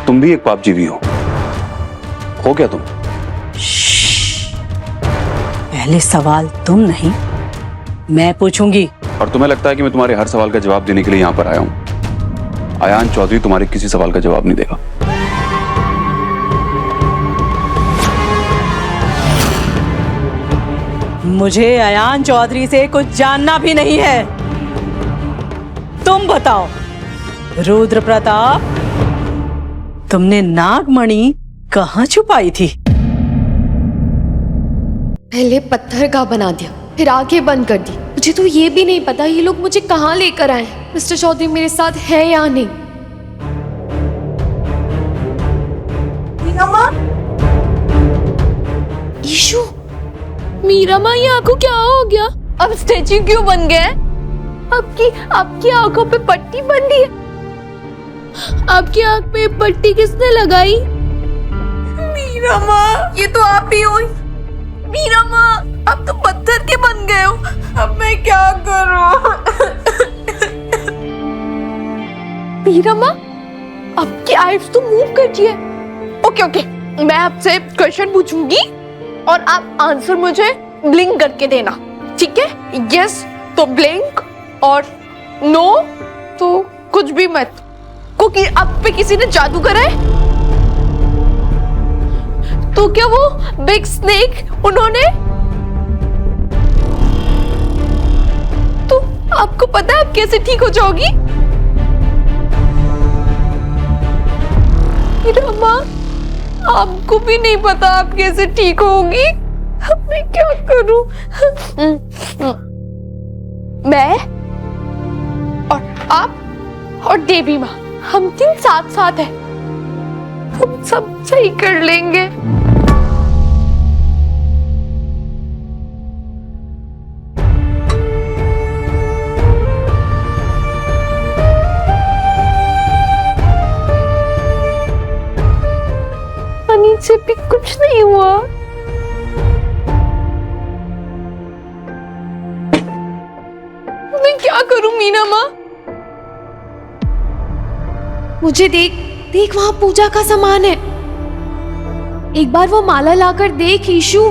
तुम भी एक पापजीवी हो क्या तुम? पहले सवाल तुम नहीं, मैं पूछूंगी। और तुम्हें लगता है कि मैं तुम्हारे हर सवाल का जवाब देने के लिए यहां पर आया हूं? अयान चौधरी तुम्हारे किसी सवाल का जवाब नहीं देगा। मुझे अयान चौधरी से कुछ जानना भी नहीं है। तुम बताओ रुद्र प्रताप, तुमने नागमणि कहाँ छुपाई थी? पहले पत्थर का बना दिया, फिर आंखें बंद कर दी। मुझे तो ये भी नहीं पता ये लोग मुझे कहाँ लेकर आए। मिस्टर चौधरी मेरे साथ है या नहीं। मीरा माँ, ईशु, मीरा माँ, ये आंखों क्या हो गया? अब स्टैच्यू क्यों बन गए? आपकी आंखों पे पट्टी बंधी है। आपकी आंख पे पट्टी किसने लगाई? मीरा माँ, ये तो आप ही हो। मीरा माँ, आप तो पत्थर के बन गए हो। अब मैं क्या करूं? मीरा माँ, आपकी आईज तो मूव कर रही है। ओके, मैं आपसे क्वेश्चन पूछूंगी और आप आंसर मुझे ब्लिंक करके देना, ठीक है? यस तो ब्लिंक और नो तो कुछ भी मत। क्योंकि आप पे किसी ने जादू करा है? तो क्या वो बिग स्नेक उन्होंने? तो आपको पता है आप कैसे ठीक हो जाओगी? रमा, आपको भी नहीं पता आप कैसे ठीक होगी? अब मैं क्या करूं? मैं और आप और देवी माँ, हम तीन साथ साथ हैं। हम सब सही कर लेंगे। अनीत से भी कुछ नहीं हुआ। मैं क्या करूं मीना माँ? मुझे देख वहां पूजा का सामान है। एक बार वो माला लाकर देख ईशु।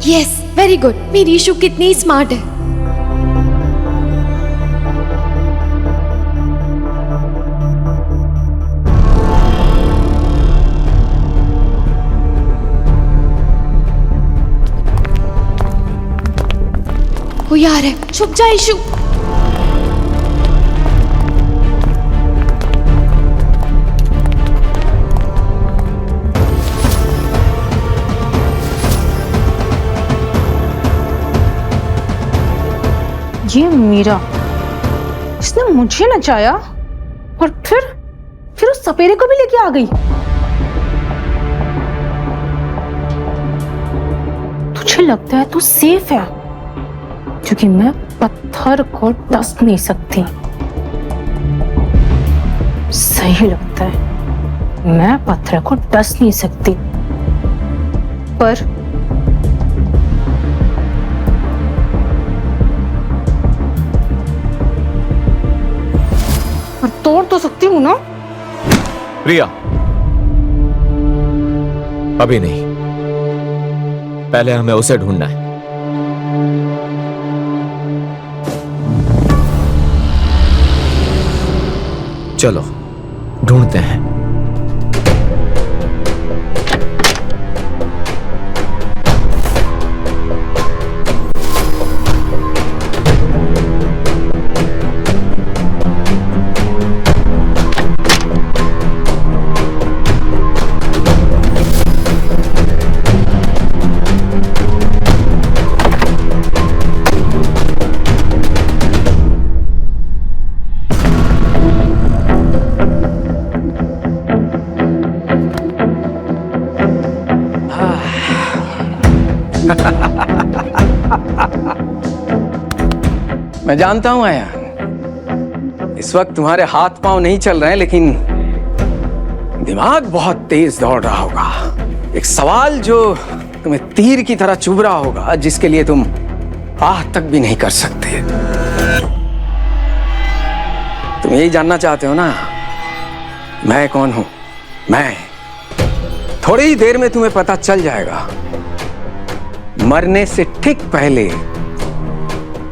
Yes, very good. मेरी ईशु कितनी स्मार्ट है। वो यार है, छुप जा ईशु। ये मीरा, इसने मुझे नचाया और फिर उस सपेरे को भी लेके आ गई। तुझे लगता है तू सेफ है क्योंकि मैं पत्थर को डस नहीं सकती। सही लगता है, मैं पत्थर को डस नहीं सकती, पर तोड़ तो सकती हूँ ना। प्रिया, अभी नहीं, पहले हमें उसे ढूंढना है। चलो ढूंढते हैं। मैं जानता हूं अयान, इस वक्त तुम्हारे हाथ पांव नहीं चल रहे हैं, लेकिन दिमाग बहुत तेज दौड़ रहा होगा। एक सवाल जो तुम्हें तीर की तरह चुभ रहा होगा, जिसके लिए तुम आह तक भी नहीं कर सकते। तुम यही जानना चाहते हो ना, मैं कौन हूं? मैं थोड़ी ही देर में तुम्हें पता चल जाएगा। मरने से ठीक पहले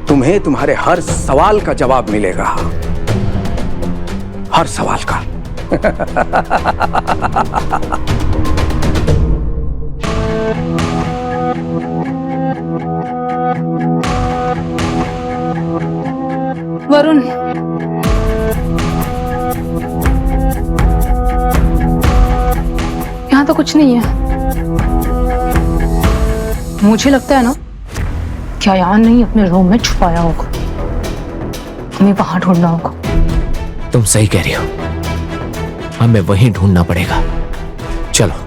तुम्हें तुम्हारे हर सवाल का जवाब मिलेगा, हर सवाल का। वरुण, यहाँ तो कुछ नहीं है। मुझे लगता है ना कि अयान ने ही अपने रूम में छुपाया होगा, हमें वहां ढूंढना होगा। तुम सही कह रही हो, हमें वहीं ढूंढना पड़ेगा। चलो।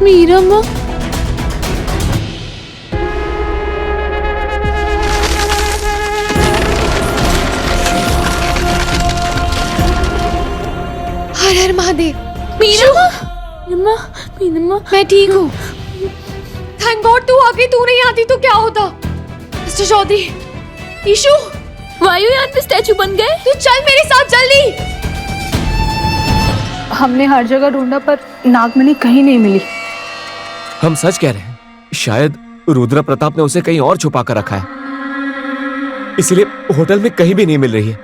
मीरा माँ, हर हर महादेव। मीरा माँ, मीरा माँ, मैं ठीक हूँ। थैंक गॉड तू आ गई। तू नहीं आती तो क्या होता? मिस्टर चौधरी, ईशु, वायुयान में स्टैचू बन गए। तू चल मेरे साथ जल्दी। हमने हर जगह ढूंढा पर नागमणि कहीं नहीं मिली। हम सच कह रहे हैं, शायद रुद्र प्रताप ने उसे कहीं और छुपा कर रखा है, इसलिए होटल में कहीं भी नहीं मिल रही है।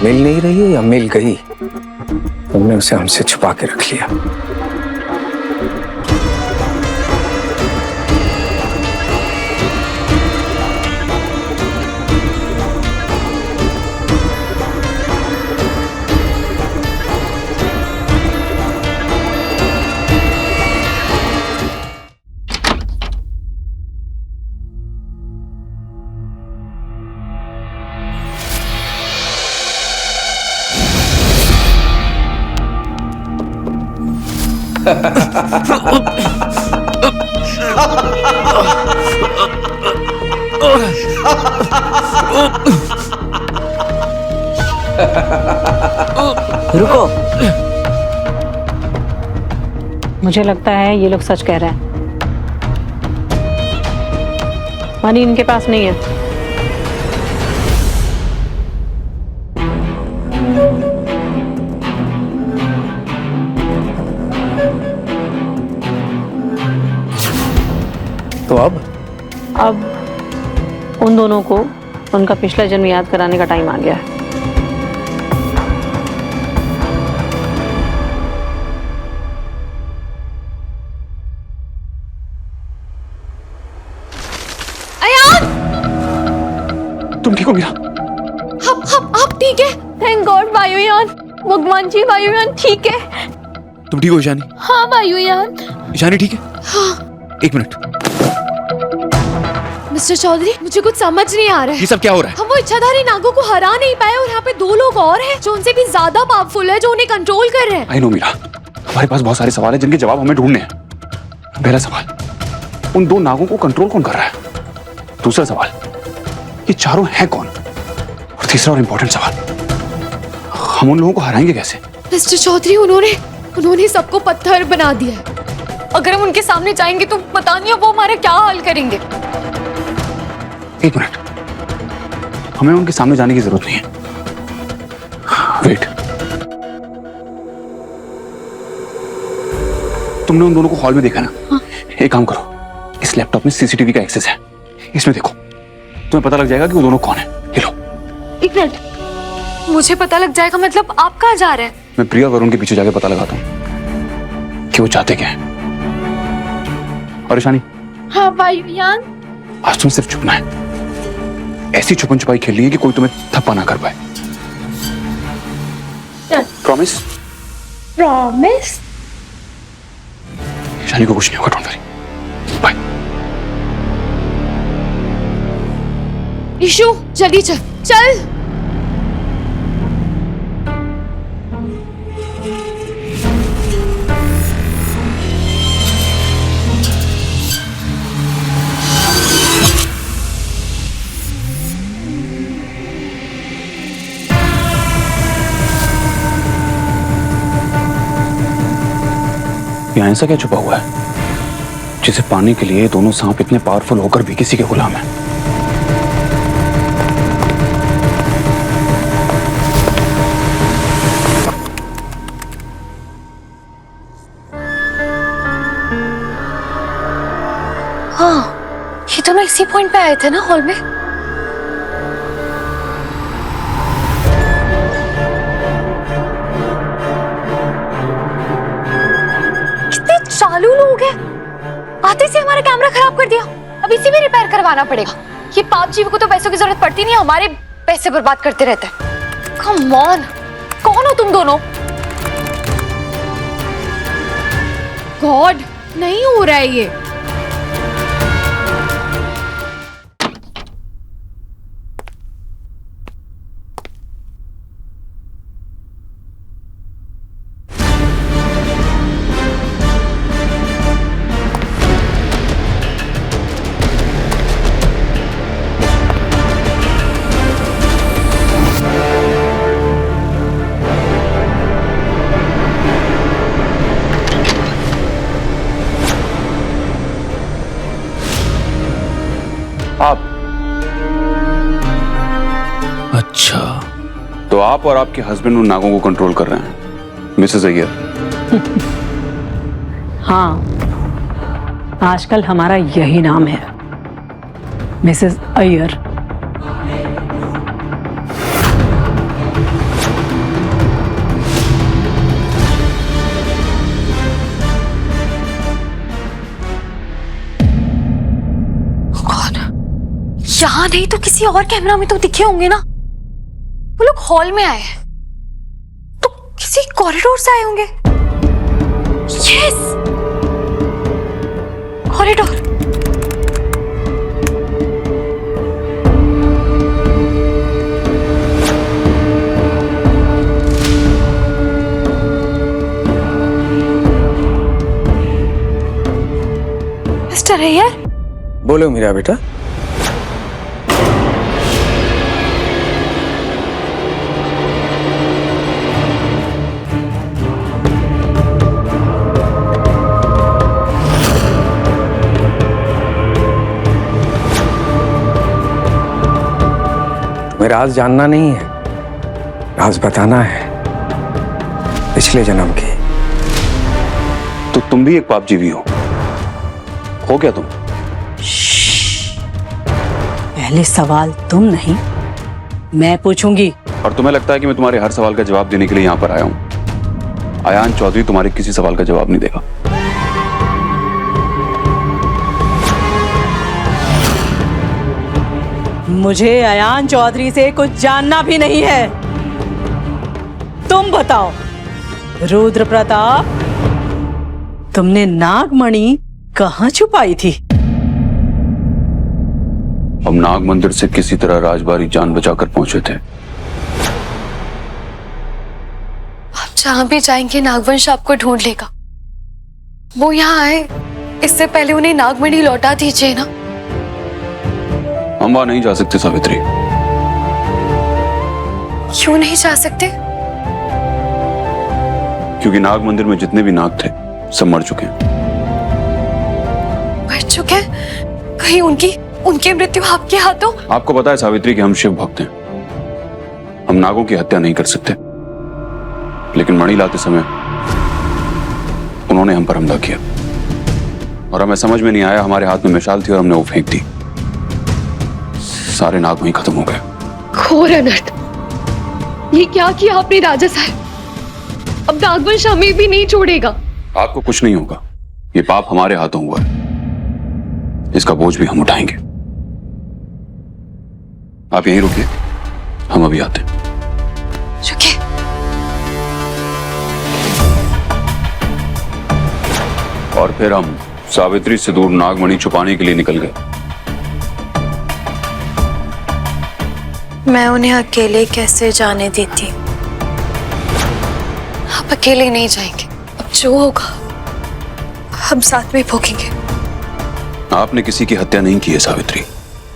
मिल नहीं रही है या मिल गई? तुमने उसे हमसे छुपा के रख लिया। रुको, मुझे लगता है ये लोग सच कह रहे हैं। मनी इनके पास नहीं है। तो अब उन दोनों को उनका पिछला जन्म याद कराने का टाइम आ गया है। तुम ठीक हो मीरा? आप ठीक है? थैंक गॉड वायुयान, भगवान जी, वायुयान ठीक है। तुम ठीक हो ईशानी? हाँ वायुयान। ईशानी ठीक है? हाँ। एक मिनट, मिस्टर चौधरी, मुझे कुछ समझ नहीं आ रहा है। ये सब क्या हो रहा है? हम वो इच्छाधारी नागों को हरा नहीं पाए और यहाँ पे दो लोग और हैं जो उनसे भी ज्यादा पावरफुल है, जो उन्हें कंट्रोल कर रहे हैं। आई नो मीरा, हमारे पास बहुत सारे सवाल हैं जिनके जवाब हमें ढूंढने हैं। पहला सवाल, उन दो नागों को कंट्रोल कौन कर रहा है? दूसरा सवाल, ये चारों हैं कौन? और तीसरा और इंपॉर्टेंट सवाल, हम उन लोगों को हराएंगे कैसे? मिस्टर चौधरी, उन्होंने सबको पत्थर बना दिया है। अगर हम उनके सामने जाएंगे तो पता नहीं वो हमारा क्या हाल करेंगे। एक मिनट, हमें उनके सामने जाने की जरूरत नहीं है। वेट, तुमने उन दोनों को हॉल में देखा ना? हाँ। एक काम करो, इस लैपटॉप में सीसीटीवी का एक्सेस है, इसमें देखो, तुम्हें पता लग जाएगा कि वो दोनों कौन है। ये लो। एक मिनट, मुझे पता लग जाएगा मतलब आप कहाँ जा रहे हैं? मैं प्रिया और वरुण के पीछे जाके पता लगाता हूँ कि वो चाहते क्या है। और ईशानी, हाँ वायुयान, आज तुम्हें सिर्फ छुपना है। ऐसी छुपन छुपाई खेलनी है कि कोई तुम्हें थप्पा ना कर पाए। प्रॉमिस? प्रॉमिस? ईशानी को कुछ नहीं होगा, डोंट वरी। बाय। ईशु, जल्दी चल। यहाँ ऐसा क्या छुपा हुआ है जिसे पाने के लिए दोनों सांप इतने पावरफुल होकर भी किसी के गुलाम हैं? हाँ, ये दोनों इसी पॉइंट पे आए थे ना हॉल में। कितने चालू लोग हैं, आते से हमारा कैमरा खराब कर दिया। अब इसी में रिपेयर करवाना पड़ेगा। ये पाप जी को तो पैसों की जरूरत पड़ती नहीं, हमारे पैसे बर्बाद करते रहते हैं। कम ऑन, कौन हो तुम दोनों? गॉड, नहीं हो रहा है ये। आप? अच्छा, तो आप और आपके हस्बैंड उन नागों को कंट्रोल कर रहे हैं, मिसेस अय्यर? हाँ, आजकल हमारा यही नाम है, मिसेस अय्यर। यहाँ नहीं तो किसी और कैमरा में तो दिखे होंगे ना। वो लोग हॉल में आए हैं तो किसी कॉरिडोर से आए होंगे। Yes, corridor. मिस्टर अय्यर, बोलो मीरा बेटा। तुम्हें राज जानना नहीं है, राज बताना है, पिछले जन्म की। तो तुम भी एक पापजीवी हो क्या तुम? पहले सवाल तुम नहीं, मैं पूछूंगी। और तुम्हें लगता है कि मैं तुम्हारे हर सवाल का जवाब देने के लिए यहां पर आया हूं? अयान चौधरी तुम्हारे किसी सवाल का जवाब नहीं देगा। मुझे अयान चौधरी से कुछ जानना भी नहीं है। तुम बताओ रुद्र प्रताप, तुमने नागमणि कहाँ छुपाई थी? हम नाग मंदिर से किसी तरह राजबारी जान बचाकर पहुंचे थे। आप जहां भी जाएंगे नागवंश आपको ढूंढ लेगा। वो यहाँ आए, इससे पहले उन्हें नागमणि लौटा दीजिए ना। हम वहां नहीं जा सकते सावित्री। क्यों नहीं जा सकते? क्योंकि नाग मंदिर में जितने भी नाग थे सब मर चुके हैं। मर चुके हैं? कहीं उनकी मृत्यु आपके हाथों? आपको पता है सावित्री कि हम शिव भक्त हैं। हम नागों की हत्या नहीं कर सकते, लेकिन मणि लाते समय उन्होंने हम पर हमला किया और हमें समझ में नहीं आया। हमारे हाथ में मशाल थी और हमने वो फेंक दी। सारे नाग वहीं खत्म हो गए। घोर अनर्थ! ये क्या किया आपने राजा साहब? अब नागवंश हमें भी नहीं छोड़ेगा। आपको कुछ नहीं होगा, ये पाप हमारे हाथों हुआ है, इसका बोझ भी हम उठाएंगे। आप यहीं रुकिए, हम अभी आते हैं। रुकिए। और फिर हम सावित्री से दूर नागमणि छुपाने के लिए निकल गए। मैं उन्हें अकेले कैसे जाने देती? आप अकेले नहीं जाएंगे। अब जो होगा हम साथ में भोगेंगे। आपने किसी की हत्या नहीं की है सावित्री,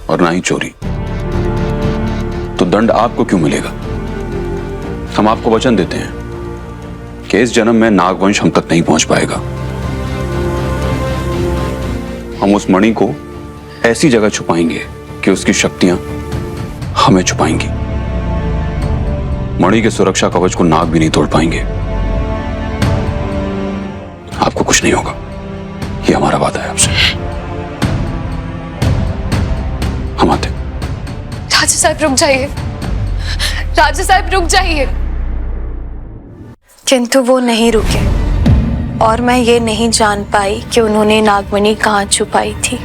और ना ही चोरी, तो दंड आपको क्यों मिलेगा? हम आपको वचन देते हैं कि इस जन्म में नागवंश हम तक नहीं पहुंच पाएगा। हम उस मणि को ऐसी जगह छुपाएंगे कि उसकी शक्तियां हमें छुपाएंगी। मणि के सुरक्षा कवच को नाग भी नहीं तोड़ पाएंगे। आपको कुछ नहीं होगा, ये हमारा वादा है आपसे। हम आते। राजा साहब रुक जाइए, राजा साहब रुक जाइए। किंतु वो नहीं रुके और मैं ये नहीं जान पाई कि उन्होंने नागमणि कहाँ छुपाई थी।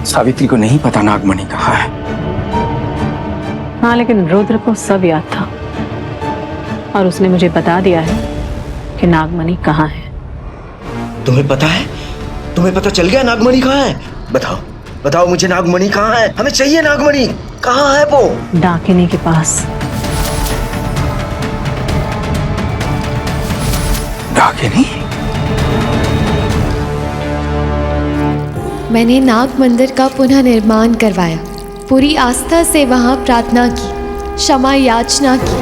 सावित्री को नहीं पता नागमणि कहाँ है। हाँ, लेकिन रुद्र को सब याद था और उसने मुझे बता दिया है कि नागमणि कहाँ है। तुम्हें पता है? तुम्हें पता चल गया नागमणि कहाँ है? बताओ बताओ मुझे, नागमणि कहाँ है? हमें चाहिए नागमणि। कहाँ है वो? डाकिनी के पास। डाकिनी? मैंने नाग मंदिर का पुनः निर्माण करवाया, पूरी आस्था से वहां प्रार्थना की, क्षमा याचना की।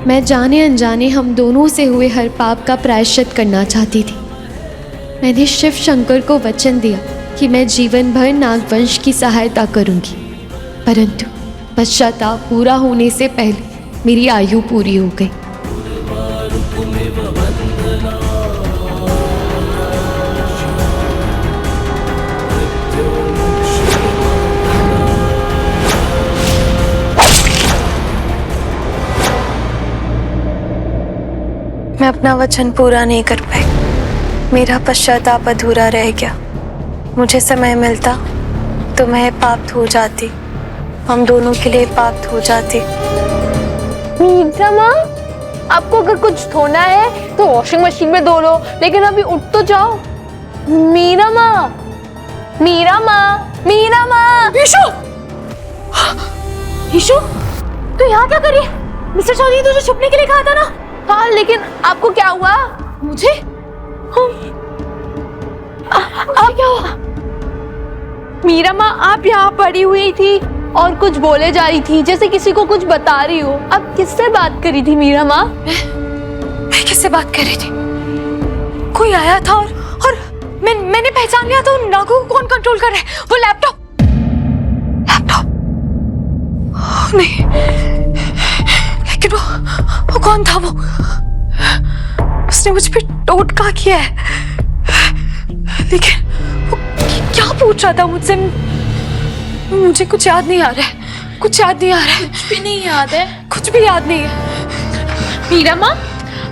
मैं जाने अनजाने हम दोनों से हुए हर पाप का प्रायश्चित करना चाहती थी। मैंने शिव शंकर को वचन दिया कि मैं जीवन भर नागवंश की सहायता करूंगी, परंतु पश्चाताप पूरा होने से पहले मेरी आयु पूरी हो गई। मैं अपना वचन पूरा नहीं कर पाई, मेरा पश्चाताप अधूरा रह गया। मुझे समय मिलता तो मैं पाप धो जाती, हम दोनों के लिए पाप धो जाती। मीरा माँ, आपको अगर कुछ धोना है तो वॉशिंग मशीन में धो लो, लेकिन अभी उठ तो जाओ। मीरा माँ, मीरा माँ, मीरा माँ। ईशु, ईशु, तू यहाँ क्या कर रही है? मिस्टर चौधरी तुझे छुपने के लिए कहा था ना। हाँ, लेकिन आपको क्या हुआ? मुझे? आप क्या हुआ? मीरा माँ, आप यहाँ पड़ी हुई थी और कुछ बोले जा रही थी, जैसे किसी को कुछ बता रही हो। अब किससे बात करी थी मीरा माँ? मैं किससे बात कर रही थी? कोई आया था और मैंने पहचान लिया था। नागू को कौन कंट्रोल कर रहा है? वो लैपटॉप नहीं, लेकिन वो कौन था? वो उसने मुझ पे टोटका किया है, लेकिन वो क्या पूछ रहा था मुझसे? मुझे कुछ याद नहीं आ रहा है, कुछ याद नहीं आ रहा है। कुछ भी नहीं याद है? कुछ भी याद नहीं है। मीरा माँ,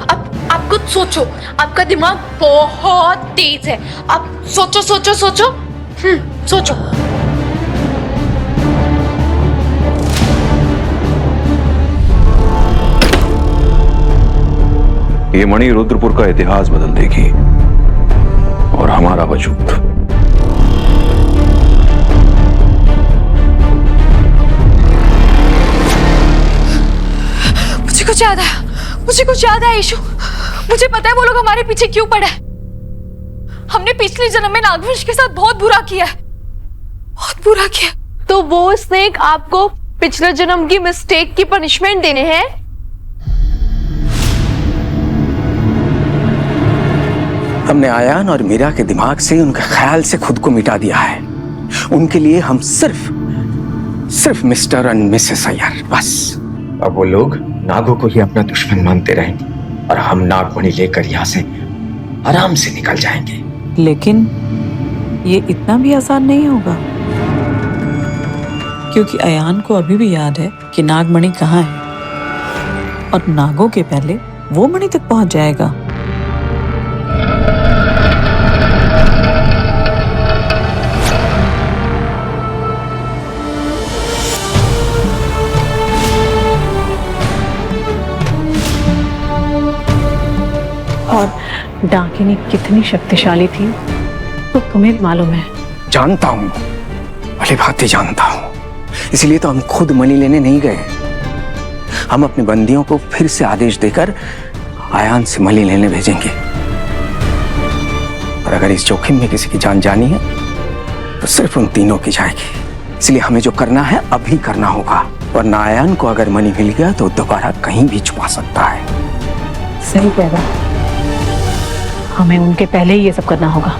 अब आप कुछ सोचो, आपका दिमाग बहुत तेज है। आप सोचो सोचो सोचो, सोचो। ये मणि रुद्रपुर का इतिहास बदल देगी और हमारा वजूद। कुछ याद आया, मुझे कुछ याद आया ईशु। मुझे पता है वो लोग हमारे पीछे क्यों पड़े। हमने पिछले जन्म में नागवंश के साथ बहुत बुरा किया है, बहुत बुरा किया। तो वो स्नेक आपको पिछले जन्म की मिस्टेक की पनिशमेंट देने हैं। हमने आयान और मीरा के दिमाग से, उनके ख्याल से खुद को मिटा दिया है। उनके लिए हम सिर्फ मिस्टर एंड मिसेस अय्यर, बस। अब वो लोग नागों को ही अपना दुश्मन मानते रहेंगे और हम नागमणि लेकर यहाँ से आराम से निकल जाएंगे। लेकिन ये इतना भी आसान नहीं होगा, क्योंकि अयान को अभी भी याद है कि नागमणि कहाँ है और नागों के पहले वो मणि तक पहुंच जाएगा। और डाकिनी कितनी शक्तिशाली थी तो तुम्हें भी मालूम है। जानता हूं, भली भांति जानता हूं। इसलिए तो हम खुद मनी लेने नहीं गए। हम अपने बंदियों को फिर से आदेश देकर आयान से मनी लेने भेजेंगे। और अगर इस जोखिम में किसी की जान जानी है तो सिर्फ उन तीनों की जाएगी। इसलिए हमें जो करना है अभी करना होगा, वरना आयान को अगर मनी मिल गया तो दोबारा कहीं भी छुपा सकता है। सही कह रहा, हमें उनके पहले ही ये सब करना होगा।